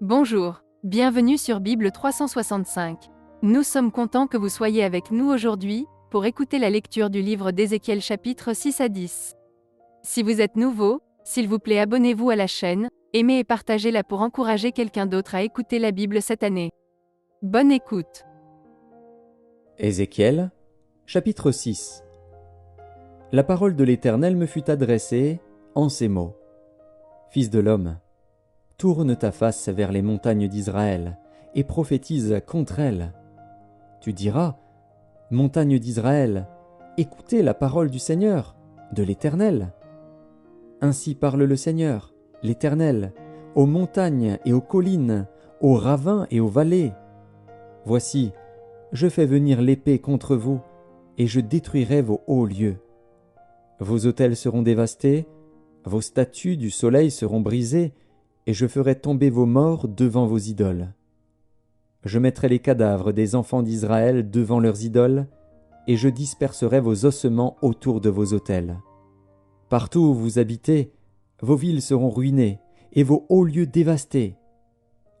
Bonjour, bienvenue sur Bible 365. Nous sommes contents que vous soyez avec nous aujourd'hui, pour écouter la lecture du livre d'Ézéchiel chapitre 6 à 10. Si vous êtes nouveau, s'il vous plaît abonnez-vous à la chaîne, aimez et partagez-la pour encourager quelqu'un d'autre à écouter la Bible cette année. Bonne écoute. Ézéchiel, chapitre 6. La parole de l'Éternel me fut adressée en ces mots. Fils de l'homme, tourne ta face vers les montagnes d'Israël et prophétise contre elles. Tu diras, montagnes d'Israël, écoutez la parole du Seigneur, de l'Éternel. Ainsi parle le Seigneur, l'Éternel, aux montagnes et aux collines, aux ravins et aux vallées. Voici, je fais venir l'épée contre vous, et je détruirai vos hauts lieux. Vos autels seront dévastés, vos statues du soleil seront brisées, et je ferai tomber vos morts devant vos idoles. Je mettrai les cadavres des enfants d'Israël devant leurs idoles, et je disperserai vos ossements autour de vos autels. Partout où vous habitez, vos villes seront ruinées, et vos hauts lieux dévastés.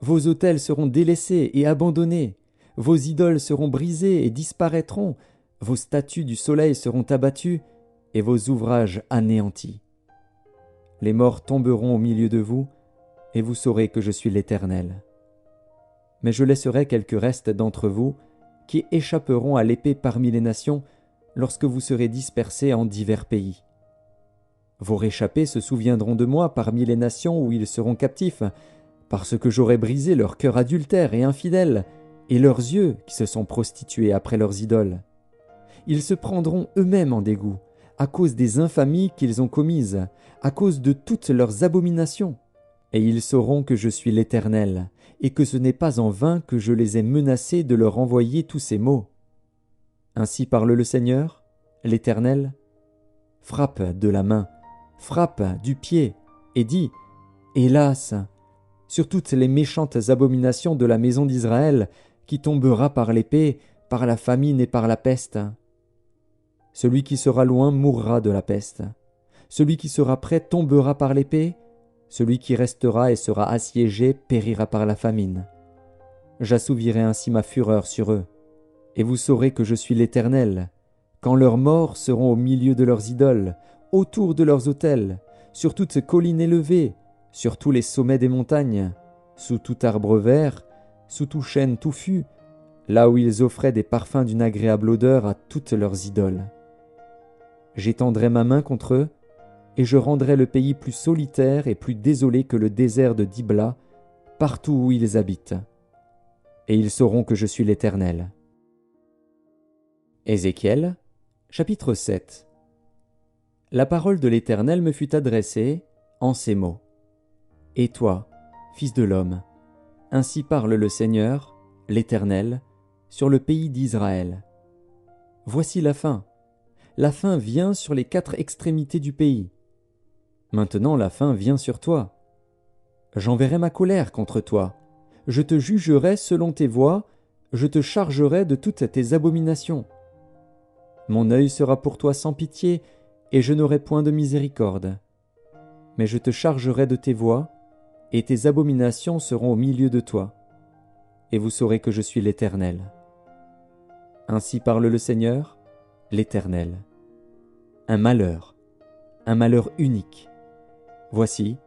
Vos autels seront délaissés et abandonnés, vos idoles seront brisées et disparaîtront, vos statues du soleil seront abattues, et vos ouvrages anéantis. Les morts tomberont au milieu de vous, et vous saurez que je suis l'Éternel. Mais je laisserai quelques restes d'entre vous, qui échapperont à l'épée parmi les nations, lorsque vous serez dispersés en divers pays. Vos réchappés se souviendront de moi parmi les nations où ils seront captifs, parce que j'aurai brisé leur cœur adultère et infidèle, et leurs yeux qui se sont prostitués après leurs idoles. Ils se prendront eux-mêmes en dégoût, à cause des infamies qu'ils ont commises, à cause de toutes leurs abominations. Et ils sauront que je suis l'Éternel, et que ce n'est pas en vain que je les ai menacés de leur envoyer tous ces maux. Ainsi parle le Seigneur, l'Éternel. Frappe de la main, frappe du pied, et dis, hélas, sur toutes les méchantes abominations de la maison d'Israël, qui tombera par l'épée, par la famine et par la peste. Celui qui sera loin mourra de la peste. Celui qui sera près tombera par l'épée. Celui qui restera et sera assiégé périra par la famine. J'assouvirai ainsi ma fureur sur eux. Et vous saurez que je suis l'Éternel, quand leurs morts seront au milieu de leurs idoles, autour de leurs autels, sur toutes collines élevées, sur tous les sommets des montagnes, sous tout arbre vert, sous tout chêne touffu, là où ils offraient des parfums d'une agréable odeur à toutes leurs idoles. J'étendrai ma main contre eux, et je rendrai le pays plus solitaire et plus désolé que le désert de Dibla, partout où ils habitent. Et ils sauront que je suis l'Éternel. Ézéchiel, chapitre 7. La parole de l'Éternel me fut adressée en ces mots. Et toi, fils de l'homme, ainsi parle le Seigneur, l'Éternel, sur le pays d'Israël. Voici la fin vient sur les 4 extrémités du pays. Maintenant la fin vient sur toi. J'enverrai ma colère contre toi, je te jugerai selon tes voies, je te chargerai de toutes tes abominations. Mon œil sera pour toi sans pitié, et je n'aurai point de miséricorde. Mais je te chargerai de tes voies, et tes abominations seront au milieu de toi. Et vous saurez que je suis l'Éternel. Ainsi parle le Seigneur, l'Éternel. Un malheur unique. Voici,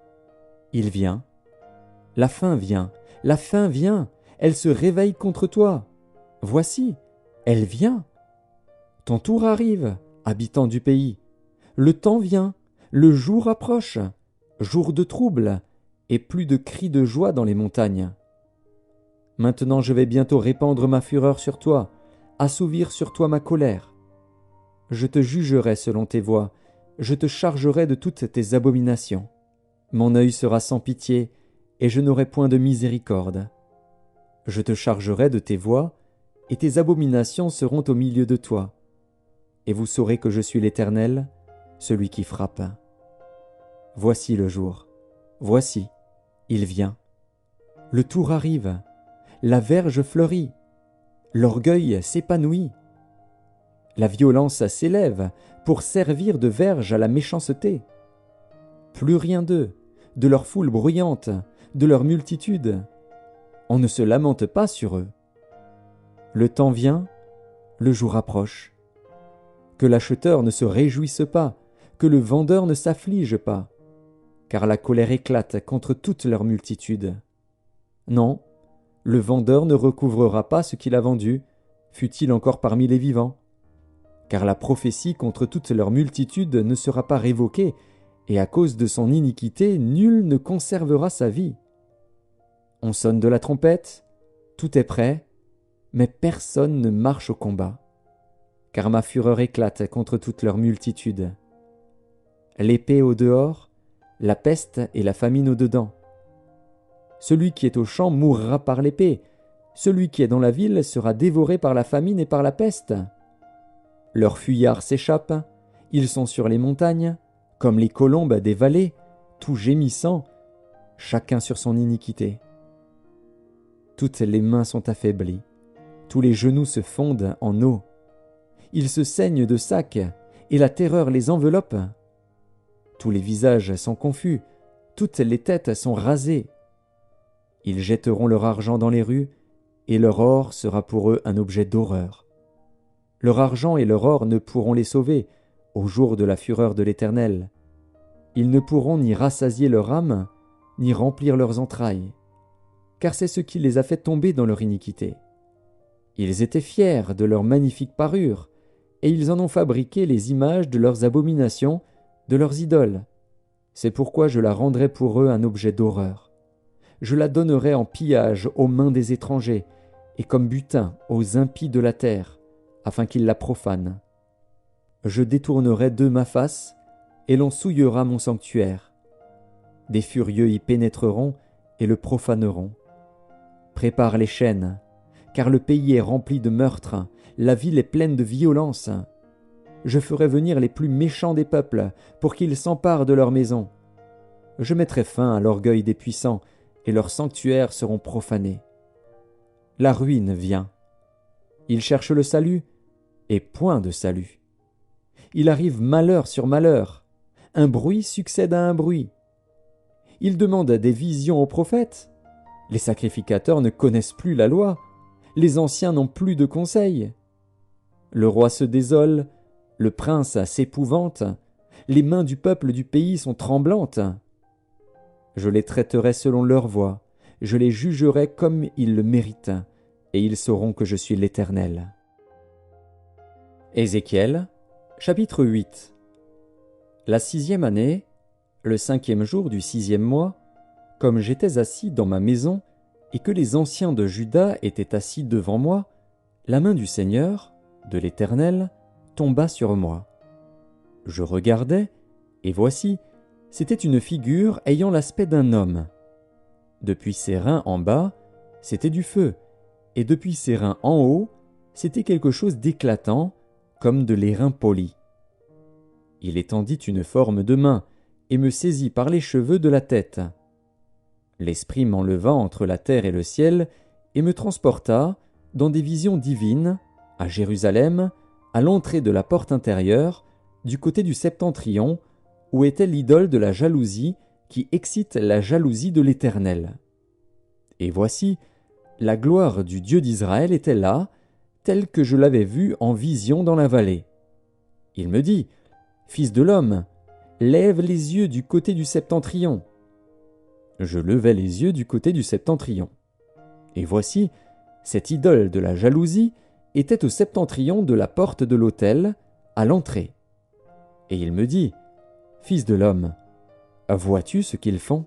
il vient. La fin vient, elle se réveille contre toi. Voici, elle vient. Ton tour arrive, habitant du pays. Le temps vient, le jour approche, jour de trouble, et plus de cris de joie dans les montagnes. Maintenant je vais bientôt répandre ma fureur sur toi, assouvir sur toi ma colère. Je te jugerai selon tes voies, je te chargerai de toutes tes abominations. Mon œil sera sans pitié, et je n'aurai point de miséricorde. Je te chargerai de tes voies, et tes abominations seront au milieu de toi. Et vous saurez que je suis l'Éternel, celui qui frappe. Voici le jour, voici, il vient. Le tour arrive, la verge fleurit, l'orgueil s'épanouit. La violence s'élève pour servir de verge à la méchanceté. Plus rien d'eux, de leur foule bruyante, de leur multitude, on ne se lamente pas sur eux. Le temps vient, le jour approche. Que l'acheteur ne se réjouisse pas, que le vendeur ne s'afflige pas, car la colère éclate contre toute leur multitude. Non, le vendeur ne recouvrera pas ce qu'il a vendu, fût-il encore parmi les vivants. Car la prophétie contre toute leur multitude ne sera pas révoquée, et à cause de son iniquité, nul ne conservera sa vie. On sonne de la trompette, tout est prêt, mais personne ne marche au combat. Car ma fureur éclate contre toute leur multitude. L'épée au dehors, la peste et la famine au dedans. Celui qui est au champ mourra par l'épée, celui qui est dans la ville sera dévoré par la famine et par la peste. Leurs fuyards s'échappent, ils sont sur les montagnes, comme les colombes des vallées, tout gémissant, chacun sur son iniquité. Toutes les mains sont affaiblies, tous les genoux se fondent en eau. Ils se saignent de sacs, et la terreur les enveloppe. Tous les visages sont confus, toutes les têtes sont rasées. Ils jetteront leur argent dans les rues, et leur or sera pour eux un objet d'horreur. Leur argent et leur or ne pourront les sauver au jour de la fureur de l'Éternel. Ils ne pourront ni rassasier leur âme, ni remplir leurs entrailles, car c'est ce qui les a fait tomber dans leur iniquité. Ils étaient fiers de leur magnifique parure, et ils en ont fabriqué les images de leurs abominations, de leurs idoles. C'est pourquoi je la rendrai pour eux un objet d'horreur. Je la donnerai en pillage aux mains des étrangers, et comme butin aux impies de la terre, afin qu'ils la profanent. Je détournerai d'eux ma face, et l'on souillera mon sanctuaire. Des furieux y pénétreront et le profaneront. Prépare les chaînes, car le pays est rempli de meurtres, la ville est pleine de violence. Je ferai venir les plus méchants des peuples, pour qu'ils s'emparent de leurs maisons. Je mettrai fin à l'orgueil des puissants, et leurs sanctuaires seront profanés. La ruine vient. Ils cherchent le salut, et point de salut. Il arrive malheur sur malheur. Un bruit succède à un bruit. Ils demandent des visions aux prophètes. Les sacrificateurs ne connaissent plus la loi. Les anciens n'ont plus de conseils. Le roi se désole, le prince s'épouvante, les mains du peuple du pays sont tremblantes. Je les traiterai selon leur voie, je les jugerai comme ils le méritent, et ils sauront que je suis l'Éternel. Ézéchiel, chapitre 8. La 6e année, le 5e jour du 6e mois, comme j'étais assis dans ma maison, et que les anciens de Juda étaient assis devant moi, la main du Seigneur, de l'Éternel, tomba sur moi. Je regardai, et voici, c'était une figure ayant l'aspect d'un homme. Depuis ses reins en bas, c'était du feu, et depuis ses reins en haut, c'était quelque chose d'éclatant, comme de l'airain poli. Il étendit une forme de main, et me saisit par les cheveux de la tête. L'Esprit m'enleva entre la terre et le ciel, et me transporta, dans des visions divines, à Jérusalem, à l'entrée de la porte intérieure, du côté du septentrion, où était l'idole de la jalousie qui excite la jalousie de l'Éternel. Et voici, la gloire du Dieu d'Israël était là, telle que je l'avais vue en vision dans la vallée. Il me dit, « Fils de l'homme, lève les yeux du côté du septentrion. » Je levai les yeux du côté du septentrion. Et voici, cette idole de la jalousie était au septentrion de la porte de l'autel, à l'entrée. Et il me dit, « Fils de l'homme, vois-tu ce qu'ils font,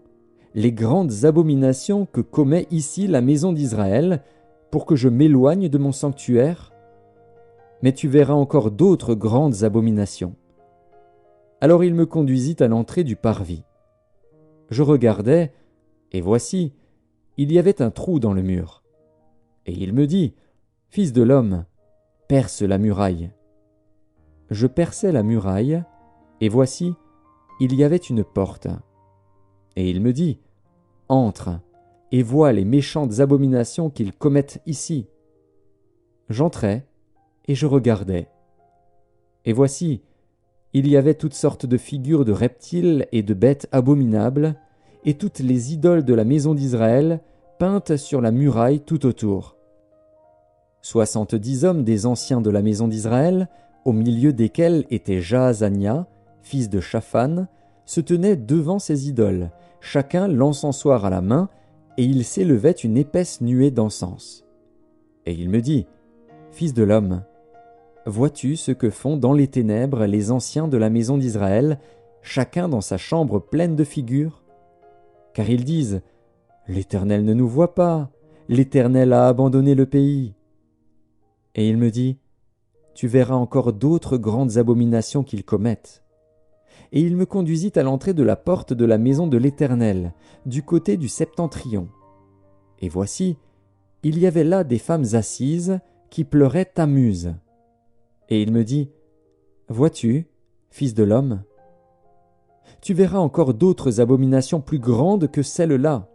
les grandes abominations que commet ici la maison d'Israël, pour que je m'éloigne de mon sanctuaire? Mais tu verras encore d'autres grandes abominations. » Alors il me conduisit à l'entrée du parvis. Je regardai, et voici, il y avait un trou dans le mur. Et il me dit, « Fils de l'homme, perce la muraille. » Je perçai la muraille, et voici, il y avait une porte. Et il me dit, « Entre, et vois les méchantes abominations qu'ils commettent ici. » J'entrai, et je regardai. Et voici, il y avait toutes sortes de figures de reptiles et de bêtes abominables, et toutes les idoles de la maison d'Israël, peintes sur la muraille tout autour. 70 hommes des anciens de la maison d'Israël, au milieu desquels était Jaazania, fils de Shaphan, se tenaient devant ces idoles, chacun l'encensoir à la main, et il s'élevait une épaisse nuée d'encens. Et il me dit, « Fils de l'homme, vois-tu ce que font dans les ténèbres les anciens de la maison d'Israël, chacun dans sa chambre pleine de figures? Car ils disent, « L'Éternel ne nous voit pas, l'Éternel a abandonné le pays. » Et il me dit, « Tu verras encore d'autres grandes abominations qu'ils commettent. » Et il me conduisit à l'entrée de la porte de la maison de l'Éternel, du côté du septentrion. Et voici, il y avait là des femmes assises qui pleuraient Tammuz. Et il me dit, « Vois-tu, fils de l'homme, tu verras encore d'autres abominations plus grandes que celles-là. »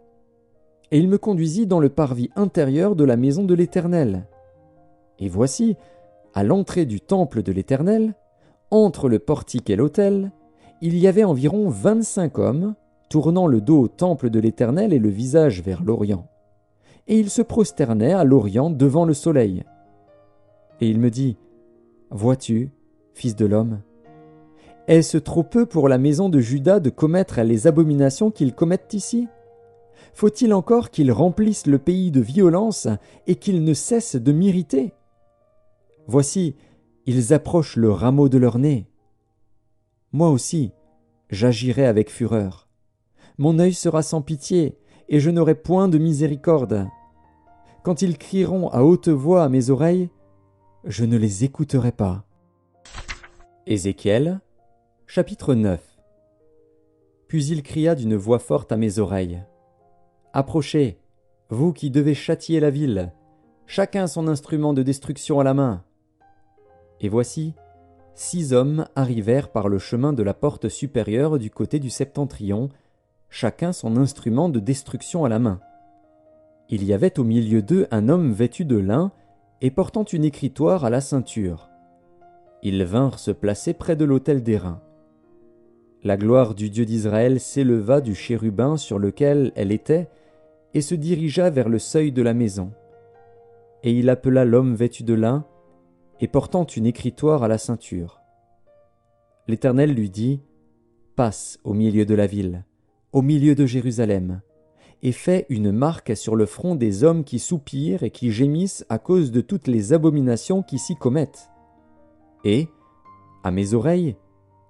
Et il me conduisit dans le parvis intérieur de la maison de l'Éternel. Et voici, à l'entrée du temple de l'Éternel, entre le portique et l'autel, il y avait environ 25 hommes, tournant le dos au temple de l'Éternel et le visage vers l'Orient. Et ils se prosternaient à l'Orient devant le soleil. Et il me dit, « Vois-tu, fils de l'homme, est-ce trop peu pour la maison de Juda de commettre les abominations qu'ils commettent ici? Faut-il encore qu'ils remplissent le pays de violence et qu'ils ne cessent de m'irriter? Voici, ils approchent le rameau de leur nez. Moi aussi, j'agirai avec fureur. Mon œil sera sans pitié, et je n'aurai point de miséricorde. Quand ils crieront à haute voix à mes oreilles, je ne les écouterai pas. » Ézéchiel, chapitre 9. Puis il cria d'une voix forte à mes oreilles. « Approchez, vous qui devez châtier la ville, chacun son instrument de destruction à la main. » Et voici, 6 hommes arrivèrent par le chemin de la porte supérieure du côté du septentrion, chacun son instrument de destruction à la main. Il y avait au milieu d'eux un homme vêtu de lin et portant une écritoire à la ceinture. Ils vinrent se placer près de l'autel d'airain. La gloire du Dieu d'Israël s'éleva du chérubin sur lequel elle était et se dirigea vers le seuil de la maison. Et il appela l'homme vêtu de lin et portant une écritoire à la ceinture. L'Éternel lui dit, « Passe au milieu de la ville, au milieu de Jérusalem, et fais une marque sur le front des hommes qui soupirent et qui gémissent à cause de toutes les abominations qui s'y commettent. » Et, à mes oreilles,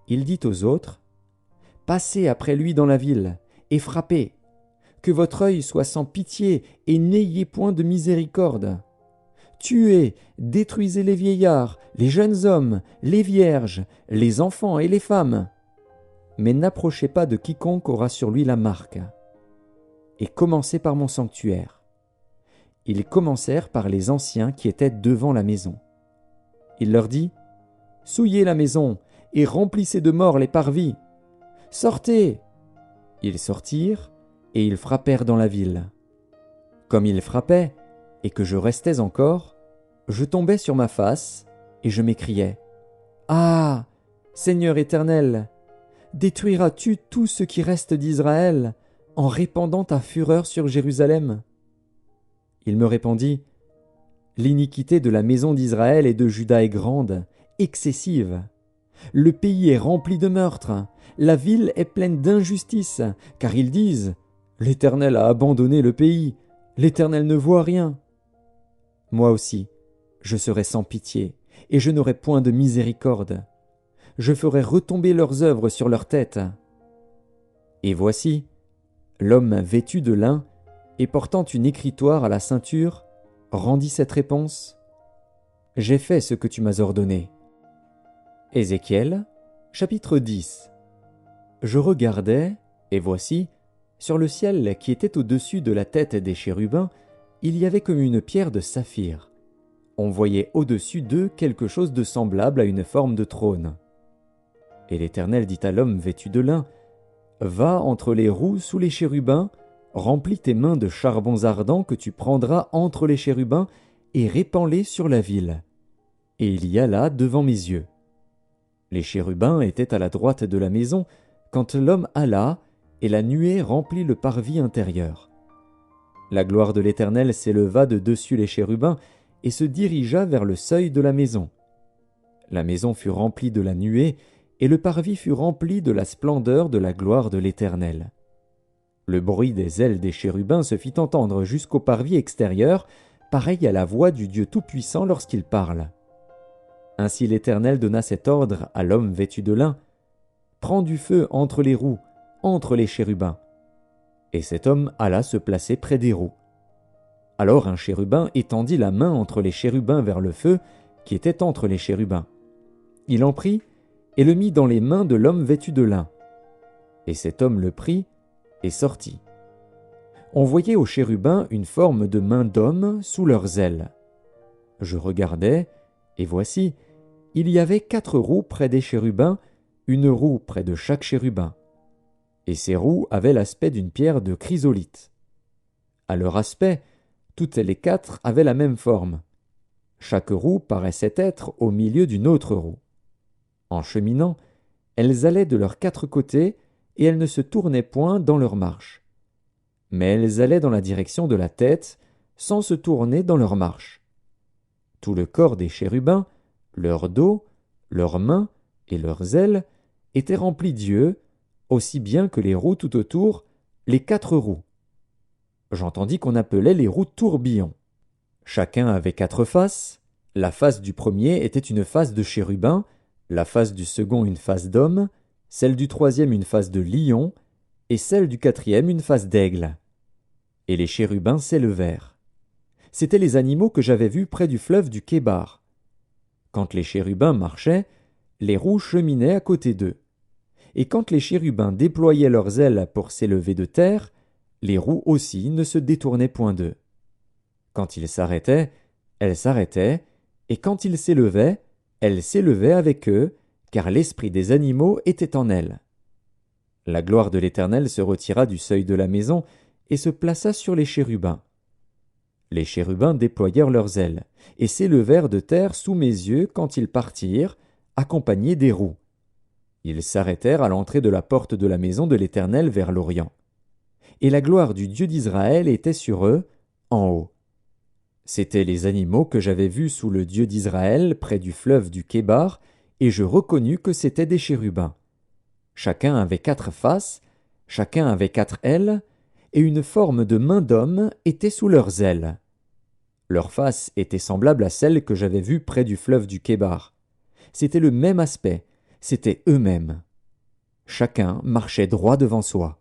il dit aux autres, « Passez après lui dans la ville, et frappez, que votre œil soit sans pitié, et n'ayez point de miséricorde. Tuez, détruisez les vieillards, les jeunes hommes, les vierges, les enfants et les femmes. Mais n'approchez pas de quiconque aura sur lui la marque. Et commencez par mon sanctuaire. » Ils commencèrent par les anciens qui étaient devant la maison. Il leur dit, « Souillez la maison et remplissez de morts les parvis. Sortez !» Ils sortirent et ils frappèrent dans la ville. Comme ils frappaient, et que je restais encore, je tombais sur ma face, et je m'écriais, « Ah, Seigneur éternel, détruiras-tu tout ce qui reste d'Israël en répandant ta fureur sur Jérusalem ?» Il me répondit, « L'iniquité de la maison d'Israël et de Juda est grande, excessive. Le pays est rempli de meurtres, la ville est pleine d'injustice, car ils disent, « L'Éternel a abandonné le pays, l'Éternel ne voit rien. » Moi aussi, je serai sans pitié, et je n'aurai point de miséricorde. Je ferai retomber leurs œuvres sur leurs têtes. Et voici, l'homme vêtu de lin et portant une écritoire à la ceinture rendit cette réponse, « J'ai fait ce que tu m'as ordonné. » Ézéchiel, chapitre 10. Je regardais, et voici, sur le ciel qui était au-dessus de la tête des chérubins, il y avait comme une pierre de saphir. On voyait au-dessus d'eux quelque chose de semblable à une forme de trône. Et l'Éternel dit à l'homme vêtu de lin, « Va entre les roues sous les chérubins, remplis tes mains de charbons ardents que tu prendras entre les chérubins et répands-les sur la ville. » Et il y alla devant mes yeux. Les chérubins étaient à la droite de la maison quand l'homme alla et la nuée remplit le parvis intérieur. La gloire de l'Éternel s'éleva de dessus les chérubins et se dirigea vers le seuil de la maison. La maison fut remplie de la nuée, et le parvis fut rempli de la splendeur de la gloire de l'Éternel. Le bruit des ailes des chérubins se fit entendre jusqu'au parvis extérieur, pareil à la voix du Dieu Tout-Puissant lorsqu'il parle. Ainsi l'Éternel donna cet ordre à l'homme vêtu de lin: « Prends du feu entre les roues, entre les chérubins. » Et cet homme alla se placer près des roues. Alors un chérubin étendit la main entre les chérubins vers le feu qui était entre les chérubins. Il en prit et le mit dans les mains de l'homme vêtu de lin. Et cet homme le prit et sortit. On voyait aux chérubins une forme de main d'homme sous leurs ailes. Je regardais, et voici, il y avait 4 roues près des chérubins, une roue près de chaque chérubin. Et ces roues avaient l'aspect d'une pierre de chrysolite. À leur aspect, toutes les 4 avaient la même forme. Chaque roue paraissait être au milieu d'une autre roue. En cheminant, elles allaient de leurs 4 côtés, et elles ne se tournaient point dans leur marche. Mais elles allaient dans la direction de la tête, sans se tourner dans leur marche. Tout le corps des chérubins, leur dos, leurs mains et leurs ailes étaient remplis d'yeux, aussi bien que les roues tout autour, les 4 roues. J'entendis qu'on appelait les roues tourbillons. Chacun avait 4 faces. La face du premier était une face de chérubin, la face du second une face d'homme, celle du troisième une face de lion, et celle du quatrième une face d'aigle. Et les chérubins s'élevèrent. C'étaient les animaux que j'avais vus près du fleuve du Kébar. Quand les chérubins marchaient, les roues cheminaient à côté d'eux. Et quand les chérubins déployaient leurs ailes pour s'élever de terre, les roues aussi ne se détournaient point d'eux. Quand ils s'arrêtaient, elles s'arrêtaient, et quand ils s'élevaient, elles s'élevaient avec eux, car l'esprit des animaux était en elles. La gloire de l'Éternel se retira du seuil de la maison et se plaça sur les chérubins. Les chérubins déployèrent leurs ailes et s'élevèrent de terre sous mes yeux quand ils partirent, accompagnés des roues. Ils s'arrêtèrent à l'entrée de la porte de la maison de l'Éternel vers l'Orient. Et la gloire du Dieu d'Israël était sur eux, en haut. C'étaient les animaux que j'avais vus sous le Dieu d'Israël près du fleuve du Kébar, et je reconnus que c'étaient des chérubins. Chacun avait 4 faces, chacun avait 4 ailes, et une forme de main d'homme était sous leurs ailes. Leurs faces étaient semblables à celles que j'avais vues près du fleuve du Kébar. C'était le même aspect, c'étaient eux-mêmes. Chacun marchait droit devant soi.